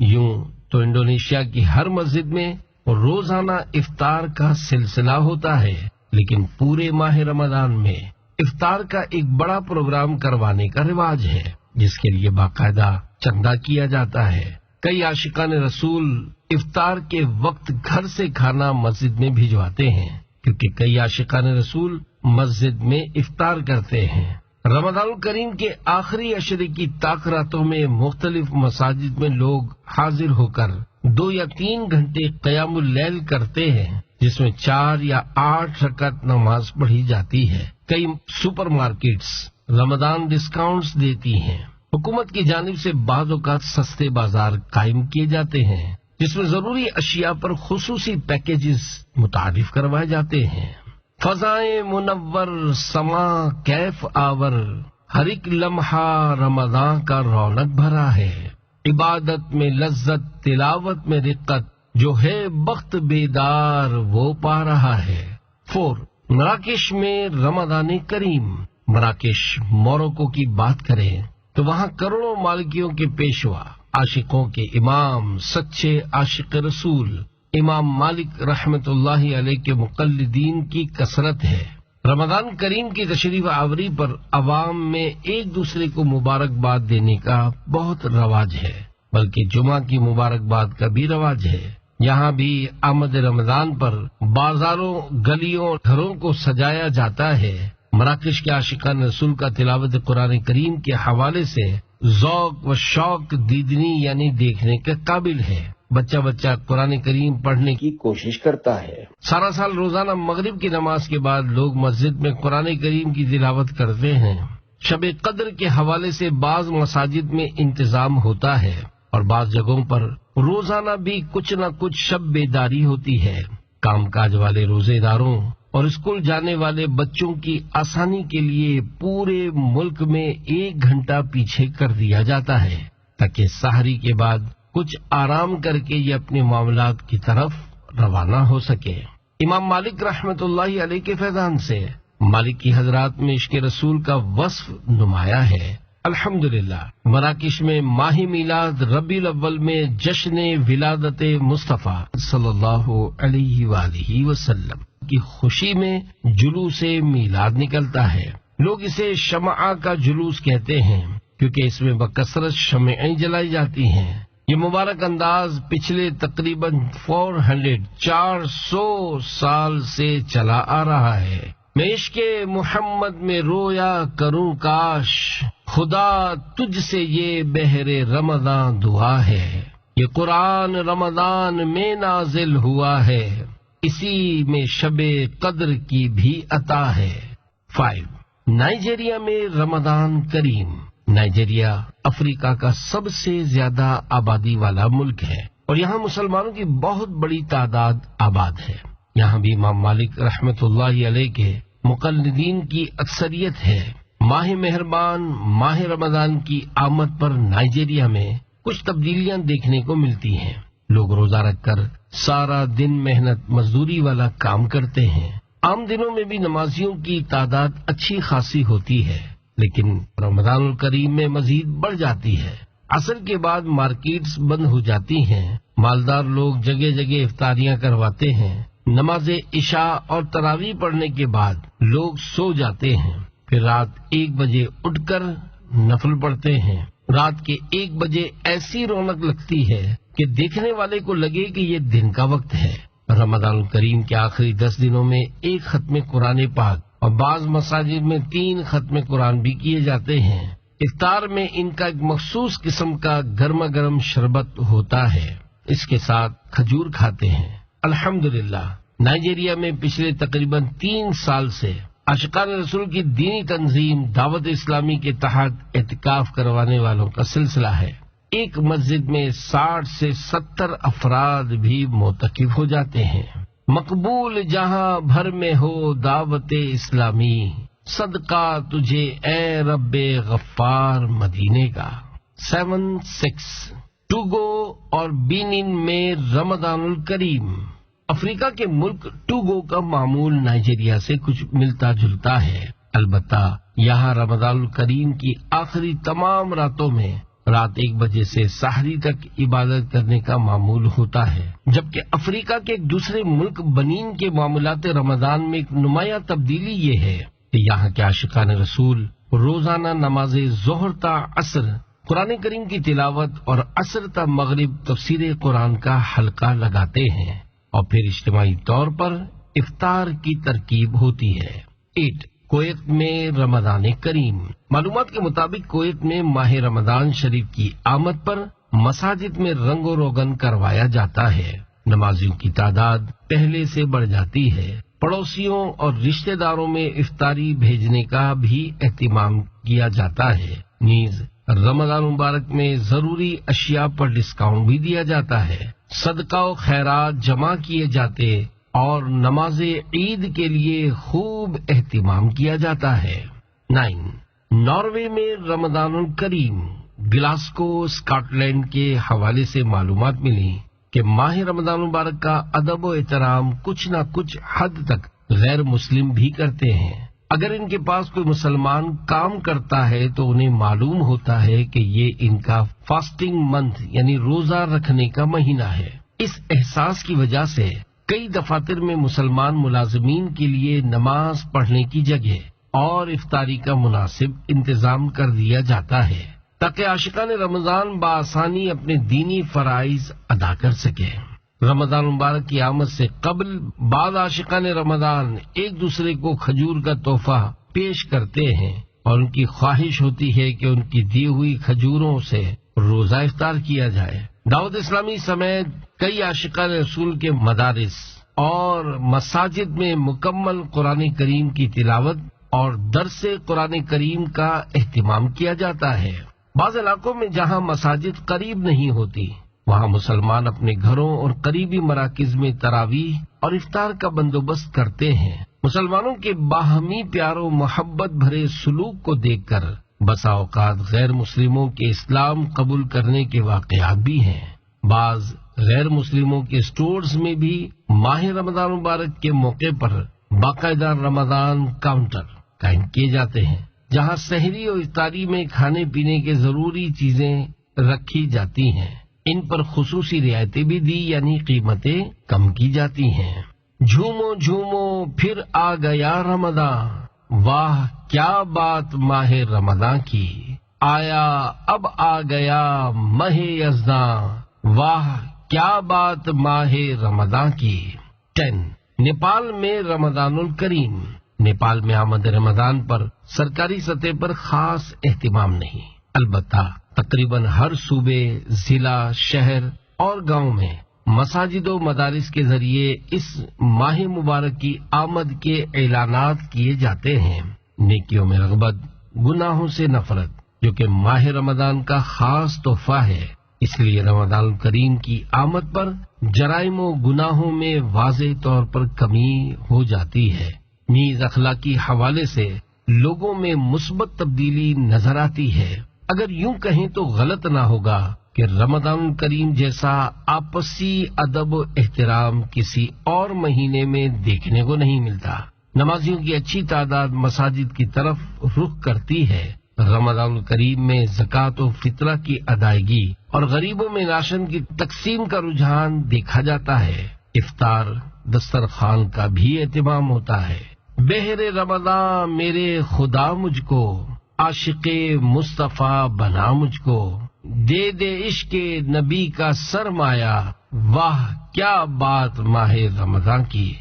[SPEAKER 1] یوں تو انڈونیشیا کی ہر مسجد میں روزانہ افطار کا سلسلہ ہوتا ہے، لیکن پورے ماہ رمضان میں افطار کا ایک بڑا پروگرام کروانے کا رواج ہے، جس کے لیے باقاعدہ چندہ کیا جاتا ہے۔ کئی عاشقان رسول افطار کے وقت گھر سے کھانا مسجد میں بھجواتے ہیں، کیونکہ کئی عاشقان رسول مسجد میں افطار کرتے ہیں۔ رمضان الکریم کے آخری عشرے کی تاکراتوں میں مختلف مساجد میں لوگ حاضر ہو کر 2 یا 3 گھنٹے قیام اللیل کرتے ہیں، جس میں 4 یا 8 رکعت نماز پڑھی جاتی ہے۔ کئی سپر مارکیٹس رمضان ڈسکاؤنٹس دیتی ہیں۔ حکومت کی جانب سے بعض اوقات سستے بازار قائم کیے جاتے ہیں، جس میں ضروری اشیاء پر خصوصی پیکیجز متعارف کروائے جاتے ہیں۔ فضائیں منور سما کیف آور، ہر ایک لمحہ رمضان کا رونق بھرا ہے، عبادت میں لذت تلاوت میں رقت، جو ہے بخت بیدار وہ پا رہا ہے۔ 4. مراکش میں رمضان کریم۔ مراکش موروکو کی بات کریں تو وہاں کروڑوں مالکیوں کے پیشوا، عاشقوں کے امام، سچے عاشق رسول امام مالک رحمت اللہ علیہ کے مقلدین کی کثرت ہے۔ رمضان کریم کی تشریف آوری پر عوام میں ایک دوسرے کو مبارکباد دینے کا بہت رواج ہے، بلکہ جمعہ کی مبارکباد کا بھی رواج ہے۔ یہاں بھی آمد رمضان پر بازاروں، گلیوں، گھروں کو سجایا جاتا ہے۔ مراکش کے عاشقان رسول کا تلاوت قرآن کریم کے حوالے سے ذوق و شوق دیدنی یعنی دیکھنے کے قابل ہے۔ بچہ قرآن کریم پڑھنے کی کوشش کرتا ہے۔ سارا سال روزانہ مغرب کی نماز کے بعد لوگ مسجد میں قرآن کریم کی تلاوت کرتے ہیں۔ شب قدر کے حوالے سے بعض مساجد میں انتظام ہوتا ہے اور بعض جگہوں پر روزانہ بھی کچھ نہ کچھ شب بیداری ہوتی ہے۔ کام کاج والے روزے داروں اور اسکول جانے والے بچوں کی آسانی کے لیے پورے ملک میں 1 گھنٹہ پیچھے کر دیا جاتا ہے تاکہ سحری کے بعد کچھ آرام کر کے یہ اپنے معاملات کی طرف روانہ ہو سکے۔ امام مالک رحمت اللہ علیہ کے فیضان سے مالکی حضرات میں عشق رسول کا وصف نمایاں ہے۔ الحمدللہ مراکش میں ماہ میلاد ربیع الاول میں جشن ولادت مصطفیٰ صلی اللہ علیہ وآلہ وسلم کی خوشی میں جلوس میلاد نکلتا ہے۔ لوگ اسے شمعہ کا جلوس کہتے ہیں کیونکہ اس میں بکثرت شمعیں جلائی جاتی ہیں۔ یہ مبارک انداز پچھلے تقریباً 400 سال سے چلا آ رہا ہے۔ میں عشق محمد میں رویا کروں کاش، خدا تجھ سے یہ بہر رمضان دعا ہے۔ یہ قرآن رمضان میں نازل ہوا ہے، اسی میں شب قدر کی بھی عطا ہے۔ 5. نائجیریا میں رمضان کریم۔ نائجیریا افریقہ کا سب سے زیادہ آبادی والا ملک ہے اور یہاں مسلمانوں کی بہت بڑی تعداد آباد ہے۔ یہاں بھی امام مالک رحمت اللہ علیہ کے مقلدین کی اکثریت ہے۔ ماہ مہربان ماہ رمضان کی آمد پر نائجیریا میں کچھ تبدیلیاں دیکھنے کو ملتی ہیں۔ لوگ روزہ رکھ کر سارا دن محنت مزدوری والا کام کرتے ہیں۔ عام دنوں میں بھی نمازیوں کی تعداد اچھی خاصی ہوتی ہے، لیکن رمضان الکریم میں مزید بڑھ جاتی ہے۔ عصر کے بعد مارکیٹس بند ہو جاتی ہیں، مالدار لوگ جگہ جگہ افطاریاں کرواتے ہیں۔ نماز عشاء اور تراویح پڑھنے کے بعد لوگ سو جاتے ہیں، پھر رات 1 بجے اٹھ کر نفل پڑھتے ہیں۔ رات کے 1 بجے ایسی رونق لگتی ہے کہ دیکھنے والے کو لگے کہ یہ دن کا وقت ہے۔ رمضان الکریم کے آخری 10 دنوں میں 1 ختم قرآن پاک اور بعض مساجد میں 3 ختم قرآن بھی کیے جاتے ہیں۔ افطار میں ان کا ایک مخصوص قسم کا گرما گرم شربت ہوتا ہے، اس کے ساتھ کھجور کھاتے ہیں۔ الحمدللہ نائجیریا میں پچھلے تقریباً 3 سال سے عاشقان رسول کی دینی تنظیم دعوت اسلامی کے تحت اعتکاف کروانے والوں کا سلسلہ ہے۔ ایک مسجد میں 60 سے 70 افراد بھی معتکف ہو جاتے ہیں۔ مقبول جہاں بھر میں ہو دعوت اسلامی، صدقہ تجھے اے رب غفار مدینے کا۔ 7-6 ٹوگو اور بینن میں رمضان الکریم۔ افریقہ کے ملک ٹوگو کا معمول نائجیریا سے کچھ ملتا جلتا ہے، البتہ یہاں رمضان الکریم کی آخری تمام راتوں میں رات 1 بجے سے سحری تک عبادت کرنے کا معمول ہوتا ہے، جبکہ افریقہ کے ایک دوسرے ملک بنین کے معاملات رمضان میں ایک نمایاں تبدیلی یہ ہے کہ یہاں کے عاشقان رسول روزانہ نماز ظہر تا عصر قرآن کریم کی تلاوت اور عصر تا مغرب تفسیر قرآن کا حلقہ لگاتے ہیں، اور پھر اجتماعی طور پر افطار کی ترکیب ہوتی ہے۔ 8 کویت میں رمضان کریم۔ معلومات کے مطابق کویت میں ماہ رمضان شریف کی آمد پر مساجد میں رنگ و روگن کروایا جاتا ہے۔ نمازیوں کی تعداد پہلے سے بڑھ جاتی ہے۔ پڑوسیوں اور رشتہ داروں میں افطاری بھیجنے کا بھی اہتمام کیا جاتا ہے۔ نیز رمضان مبارک میں ضروری اشیاء پر ڈسکاؤنٹ بھی دیا جاتا ہے۔ صدقہ و خیرات جمع کیے جاتے اور نماز عید کے لیے خوب اہتمام کیا جاتا ہے۔ 9 ناروے میں رمضان الکریم۔ گلاسکو اسکاٹ لینڈ کے حوالے سے معلومات ملی کہ ماہ رمضان مبارک کا ادب و احترام کچھ نہ کچھ حد تک غیر مسلم بھی کرتے ہیں۔ اگر ان کے پاس کوئی مسلمان کام کرتا ہے تو انہیں معلوم ہوتا ہے کہ یہ ان کا فاسٹنگ منتھ یعنی روزہ رکھنے کا مہینہ ہے۔ اس احساس کی وجہ سے کئی دفاتر میں مسلمان ملازمین کے لیے نماز پڑھنے کی جگہ اور افطاری کا مناسب انتظام کر دیا جاتا ہے تاکہ عاشقان رمضان بآسانی اپنے دینی فرائض ادا کر سکیں۔ رمضان مبارک کی آمد سے قبل بعض عاشقان رمضان ایک دوسرے کو کھجور کا تحفہ پیش کرتے ہیں اور ان کی خواہش ہوتی ہے کہ ان کی دی ہوئی کھجوروں سے روزہ افطار کیا جائے۔ دعوت اسلامی سمیت کئی عاشقان رسول کے مدارس اور مساجد میں مکمل قرآن کریم کی تلاوت اور درس قرآن کریم کا اہتمام کیا جاتا ہے۔ بعض علاقوں میں جہاں مساجد قریب نہیں ہوتی وہاں مسلمان اپنے گھروں اور قریبی مراکز میں تراویح اور افطار کا بندوبست کرتے ہیں۔ مسلمانوں کے باہمی پیار و محبت بھرے سلوک کو دیکھ کر بسا اوقات غیر مسلموں کے اسلام قبول کرنے کے واقعات بھی ہیں۔ بعض غیر مسلموں کے سٹورز میں بھی ماہ رمضان مبارک کے موقع پر باقاعدہ رمضان کاؤنٹر قائم کیے جاتے ہیں جہاں سحری اور افطاری میں کھانے پینے کے ضروری چیزیں رکھی جاتی ہیں۔ ان پر خصوصی رعایتیں بھی دی یعنی قیمتیں کم کی جاتی ہیں۔ جھومو جھومو پھر آ گیا رمضان، واہ کیا بات ماہ رمضان کی، آیا اب آ گیا ماہ یزداں، واہ کیا بات ماہ رمضان کی۔ 10 نیپال میں رمضان الکریم۔ نیپال میں آمد رمضان پر سرکاری سطح پر خاص اہتمام نہیں، البتہ تقریباً ہر صوبے، ضلع، شہر اور گاؤں میں مساجد و مدارس کے ذریعے اس ماہ مبارک کی آمد کے اعلانات کیے جاتے ہیں۔ نیکیوں میں رغبت، گناہوں سے نفرت، جو کہ ماہ رمضان کا خاص تحفہ ہے، اس لیے رمضان کریم کی آمد پر جرائم و گناہوں میں واضح طور پر کمی ہو جاتی ہے، نیز اخلاقی حوالے سے لوگوں میں مثبت تبدیلی نظر آتی ہے۔ اگر یوں کہیں تو غلط نہ ہوگا کہ رمضان کریم جیسا آپسی ادب و احترام کسی اور مہینے میں دیکھنے کو نہیں ملتا۔ نمازیوں کی اچھی تعداد مساجد کی طرف رخ کرتی ہے۔ رمضان کریم میں زکوٰۃ و فطرہ کی ادائیگی اور غریبوں میں راشن کی تقسیم کا رجحان دیکھا جاتا ہے۔ افطار دسترخوان کا بھی اہتمام ہوتا ہے۔ بہر رمضان میرے خدا مجھ کو، عاشق مصطفیٰ بنا مجھ کو، دے دے عشق نبی کا سرمایہ، واہ کیا بات ماہ رمضان کی۔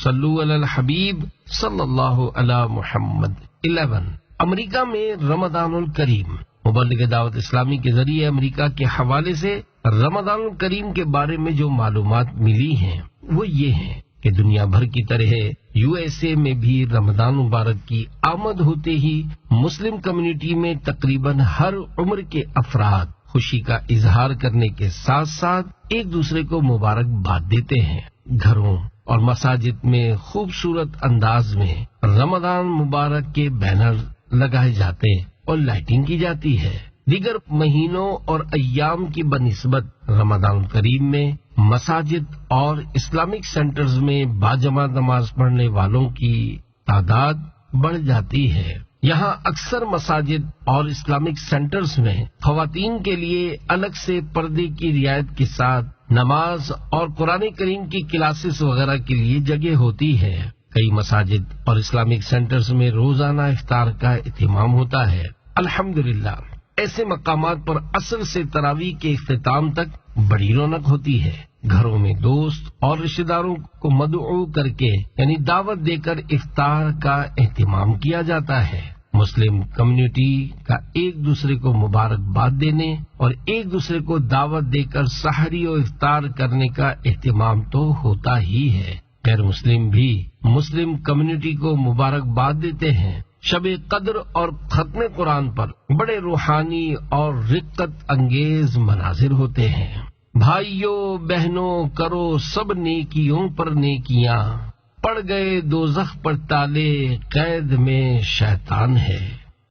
[SPEAKER 1] صلو علی الحبیب صلی اللہ علی محمد۔ 11 امریکہ میں رمضان الکریم۔ مبلغ دعوت اسلامی کے ذریعے امریکہ کے حوالے سے رمضان الکریم کے بارے میں جو معلومات ملی ہیں وہ یہ ہیں کہ دنیا بھر کی طرح USA میں بھی رمضان مبارک کی آمد ہوتے ہی مسلم کمیونٹی میں تقریباً ہر عمر کے افراد خوشی کا اظہار کرنے کے ساتھ ساتھ ایک دوسرے کو مبارکباد دیتے ہیں۔ گھروں اور مساجد میں خوبصورت انداز میں رمضان مبارک کے بینر لگائے جاتے اور لائٹنگ کی جاتی ہے۔ دیگر مہینوں اور ایام کی بنسبت رمضان کریم میں مساجد اور اسلامک سینٹرز میں باجماعت نماز پڑھنے والوں کی تعداد بڑھ جاتی ہے۔ یہاں اکثر مساجد اور اسلامک سینٹرز میں خواتین کے لیے الگ سے پردے کی رعایت کے ساتھ نماز اور قرآن کریم کی کلاسز وغیرہ کے لیے جگہ ہوتی ہے۔ کئی مساجد اور اسلامک سینٹرز میں روزانہ افطار کا اہتمام ہوتا ہے۔ الحمدللہ ایسے مقامات پر عصر سے تراویح کے اختتام تک بڑی رونق ہوتی ہے۔ گھروں میں دوست اور رشتہ داروں کو مدعو کر کے یعنی دعوت دے کر افطار کا اہتمام کیا جاتا ہے۔ مسلم کمیونٹی کا ایک دوسرے کو مبارکباد دینے اور ایک دوسرے کو دعوت دے کر سحری و افطار کرنے کا اہتمام تو ہوتا ہی ہے۔ غیر مسلم بھی مسلم کمیونٹی کو مبارکباد دیتے ہیں۔ شب قدر اور ختم قرآن پر بڑے روحانی اور رقت انگیز مناظر ہوتے ہیں۔ بھائیوں بہنوں کرو سب نیکیوں پر نیکیاں، پڑ گئے دوزخ پر تالے قید میں شیطان ہے۔